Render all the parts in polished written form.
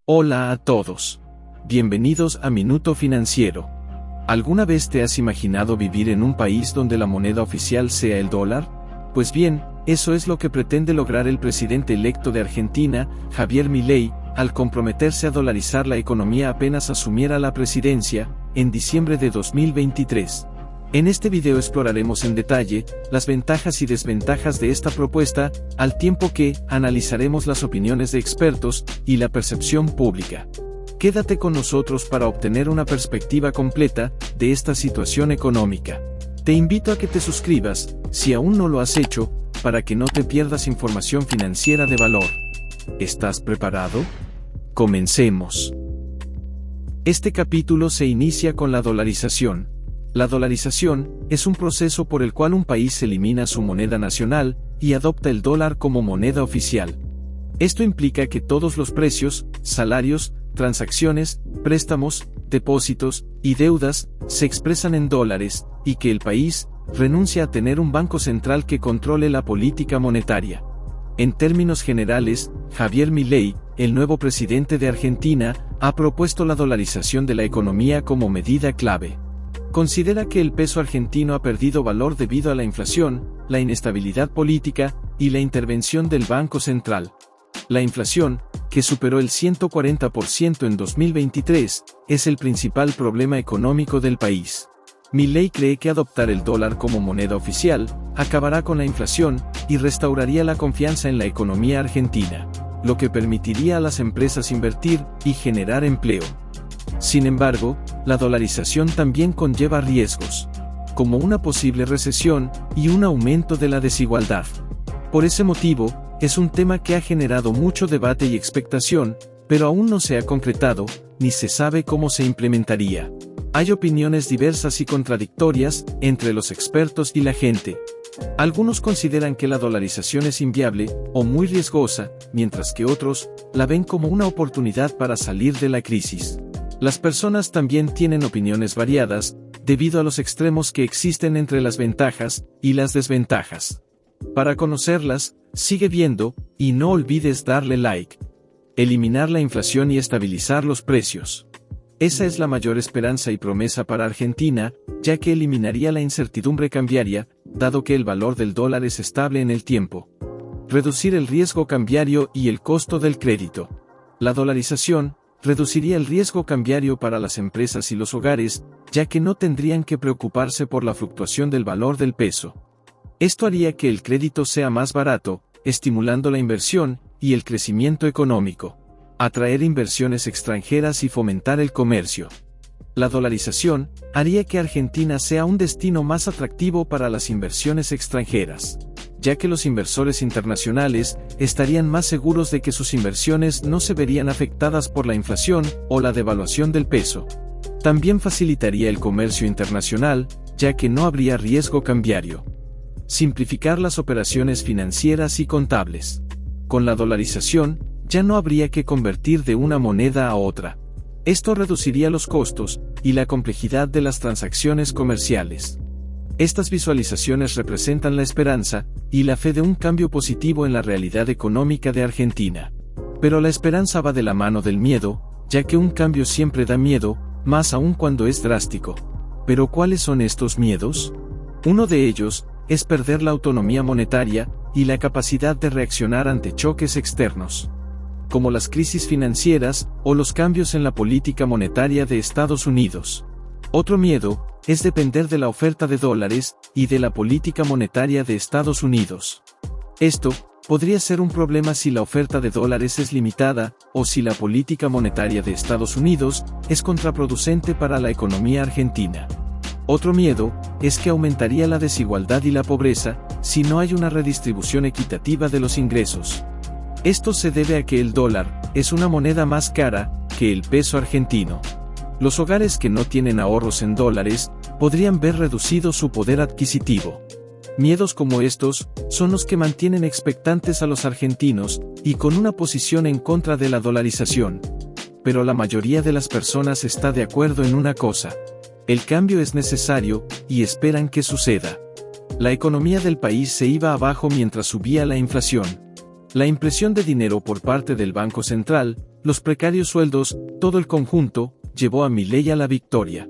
Hola a todos. Bienvenidos a Minuto Financiero. ¿Alguna vez te has imaginado vivir en un país donde la moneda oficial sea el dólar? Pues bien, eso es lo que pretende lograr el presidente electo de Argentina, Javier Milei, al comprometerse a dolarizar la economía apenas asumiera la presidencia, en diciembre de 2023. En este video exploraremos en detalle las ventajas y desventajas de esta propuesta, al tiempo que analizaremos las opiniones de expertos y la percepción pública. Quédate con nosotros para obtener una perspectiva completa de esta situación económica. Te invito a que te suscribas, si aún no lo has hecho, para que no te pierdas información financiera de valor. ¿Estás preparado? Comencemos. Este capítulo se inicia con la dolarización. La dolarización es un proceso por el cual un país elimina su moneda nacional y adopta el dólar como moneda oficial. Esto implica que todos los precios, salarios, transacciones, préstamos, depósitos y deudas se expresan en dólares, y que el país renuncia a tener un banco central que controle la política monetaria. En términos generales, Javier Milei, el nuevo presidente de Argentina, ha propuesto la dolarización de la economía como medida clave. Considera que el peso argentino ha perdido valor debido a la inflación, la inestabilidad política y la intervención del Banco Central. La inflación, que superó el 140% en 2023, es el principal problema económico del país. Milei cree que adoptar el dólar como moneda oficial acabará con la inflación y restauraría la confianza en la economía argentina, lo que permitiría a las empresas invertir y generar empleo. Sin embargo, la dolarización también conlleva riesgos, como una posible recesión y un aumento de la desigualdad. Por ese motivo, es un tema que ha generado mucho debate y expectación, pero aún no se ha concretado, ni se sabe cómo se implementaría. Hay opiniones diversas y contradictorias entre los expertos y la gente. Algunos consideran que la dolarización es inviable o muy riesgosa, mientras que otros la ven como una oportunidad para salir de la crisis. Las personas también tienen opiniones variadas, debido a los extremos que existen entre las ventajas y las desventajas. Para conocerlas, sigue viendo, y no olvides darle like. Eliminar la inflación y estabilizar los precios. Esa es la mayor esperanza y promesa para Argentina, ya que eliminaría la incertidumbre cambiaria, dado que el valor del dólar es estable en el tiempo. Reducir el riesgo cambiario y el costo del crédito. La dolarización reduciría el riesgo cambiario para las empresas y los hogares, ya que no tendrían que preocuparse por la fluctuación del valor del peso. Esto haría que el crédito sea más barato, estimulando la inversión y el crecimiento económico, atraer inversiones extranjeras y fomentar el comercio. La dolarización haría que Argentina sea un destino más atractivo para las inversiones extranjeras, ya que los inversores internacionales estarían más seguros de que sus inversiones no se verían afectadas por la inflación o la devaluación del peso. También facilitaría el comercio internacional, ya que no habría riesgo cambiario. Simplificar las operaciones financieras y contables. Con la dolarización, ya no habría que convertir de una moneda a otra. Esto reduciría los costos y la complejidad de las transacciones comerciales. Estas visualizaciones representan la esperanza y la fe de un cambio positivo en la realidad económica de Argentina. Pero la esperanza va de la mano del miedo, ya que un cambio siempre da miedo, más aún cuando es drástico. ¿Pero cuáles son estos miedos? Uno de ellos es perder la autonomía monetaria y la capacidad de reaccionar ante choques externos, como las crisis financieras o los cambios en la política monetaria de Estados Unidos. Otro miedo es depender de la oferta de dólares y de la política monetaria de Estados Unidos. Esto podría ser un problema si la oferta de dólares es limitada o si la política monetaria de Estados Unidos es contraproducente para la economía argentina. Otro miedo es que aumentaría la desigualdad y la pobreza si no hay una redistribución equitativa de los ingresos. Esto se debe a que el dólar es una moneda más cara que el peso argentino. Los hogares que no tienen ahorros en dólares podrían ver reducido su poder adquisitivo. Miedos como estos son los que mantienen expectantes a los argentinos y con una posición en contra de la dolarización. Pero la mayoría de las personas está de acuerdo en una cosa: el cambio es necesario y esperan que suceda. La economía del país se iba abajo mientras subía la inflación. La impresión de dinero por parte del Banco Central los precarios sueldos, todo el conjunto, llevó a Milei a la victoria.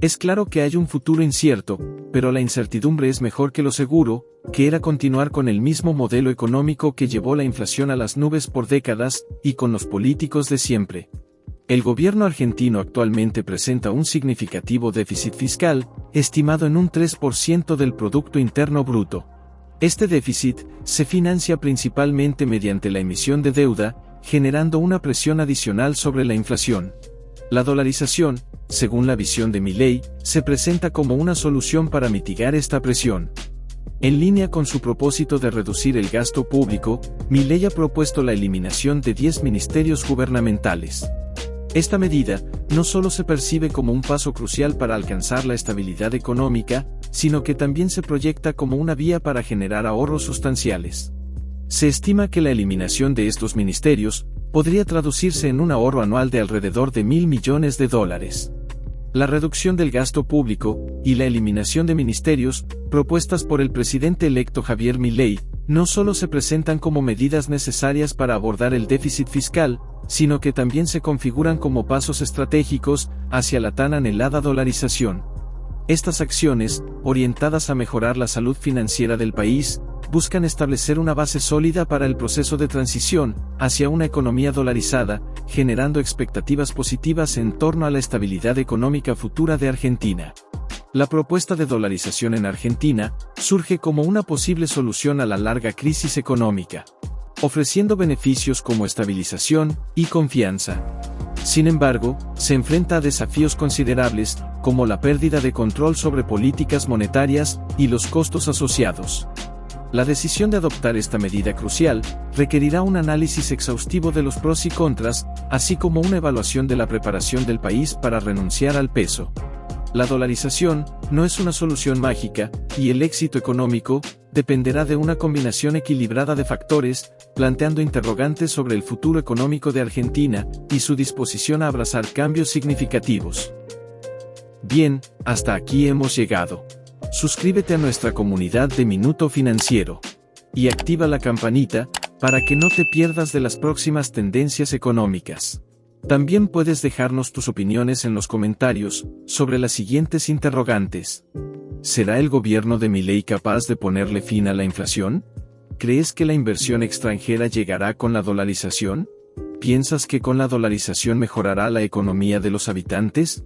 Es claro que hay un futuro incierto, pero la incertidumbre es mejor que lo seguro, que era continuar con el mismo modelo económico que llevó la inflación a las nubes por décadas, y con los políticos de siempre. El gobierno argentino actualmente presenta un significativo déficit fiscal, estimado en un 3% del Producto Interno Bruto. Este déficit se financia principalmente mediante la emisión de deuda, generando una presión adicional sobre la inflación. La dolarización, según la visión de Milei, se presenta como una solución para mitigar esta presión. En línea con su propósito de reducir el gasto público, Milei ha propuesto la eliminación de 10 ministerios gubernamentales. Esta medida no solo se percibe como un paso crucial para alcanzar la estabilidad económica, sino que también se proyecta como una vía para generar ahorros sustanciales. Se estima que la eliminación de estos ministerios podría traducirse en un ahorro anual de alrededor de $1.000 millones. La reducción del gasto público y la eliminación de ministerios, propuestas por el presidente electo Javier Milei, no solo se presentan como medidas necesarias para abordar el déficit fiscal, sino que también se configuran como pasos estratégicos hacia la tan anhelada dolarización. Estas acciones, orientadas a mejorar la salud financiera del país, buscan establecer una base sólida para el proceso de transición hacia una economía dolarizada, generando expectativas positivas en torno a la estabilidad económica futura de Argentina. La propuesta de dolarización en Argentina surge como una posible solución a la larga crisis económica, ofreciendo beneficios como estabilización y confianza. Sin embargo, se enfrenta a desafíos considerables, como la pérdida de control sobre políticas monetarias y los costos asociados. La decisión de adoptar esta medida crucial requerirá un análisis exhaustivo de los pros y contras, así como una evaluación de la preparación del país para renunciar al peso. La dolarización no es una solución mágica, y el éxito económico dependerá de una combinación equilibrada de factores, planteando interrogantes sobre el futuro económico de Argentina y su disposición a abrazar cambios significativos. Bien, hasta aquí hemos llegado. Suscríbete a nuestra comunidad de Minuto Financiero y activa la campanita para que no te pierdas de las próximas tendencias económicas. También puedes dejarnos tus opiniones en los comentarios sobre las siguientes interrogantes. ¿Será el gobierno de Milei capaz de ponerle fin a la inflación? ¿Crees que la inversión extranjera llegará con la dolarización? ¿Piensas que con la dolarización mejorará la economía de los habitantes?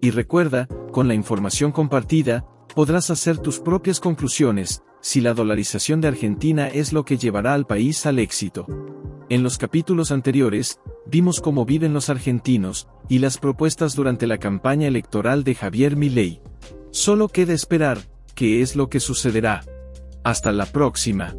Y recuerda, con la información compartida, podrás hacer tus propias conclusiones, si la dolarización de Argentina es lo que llevará al país al éxito. En los capítulos anteriores, vimos cómo viven los argentinos, y las propuestas durante la campaña electoral de Javier Milei. Solo queda esperar, qué es lo que sucederá. Hasta la próxima.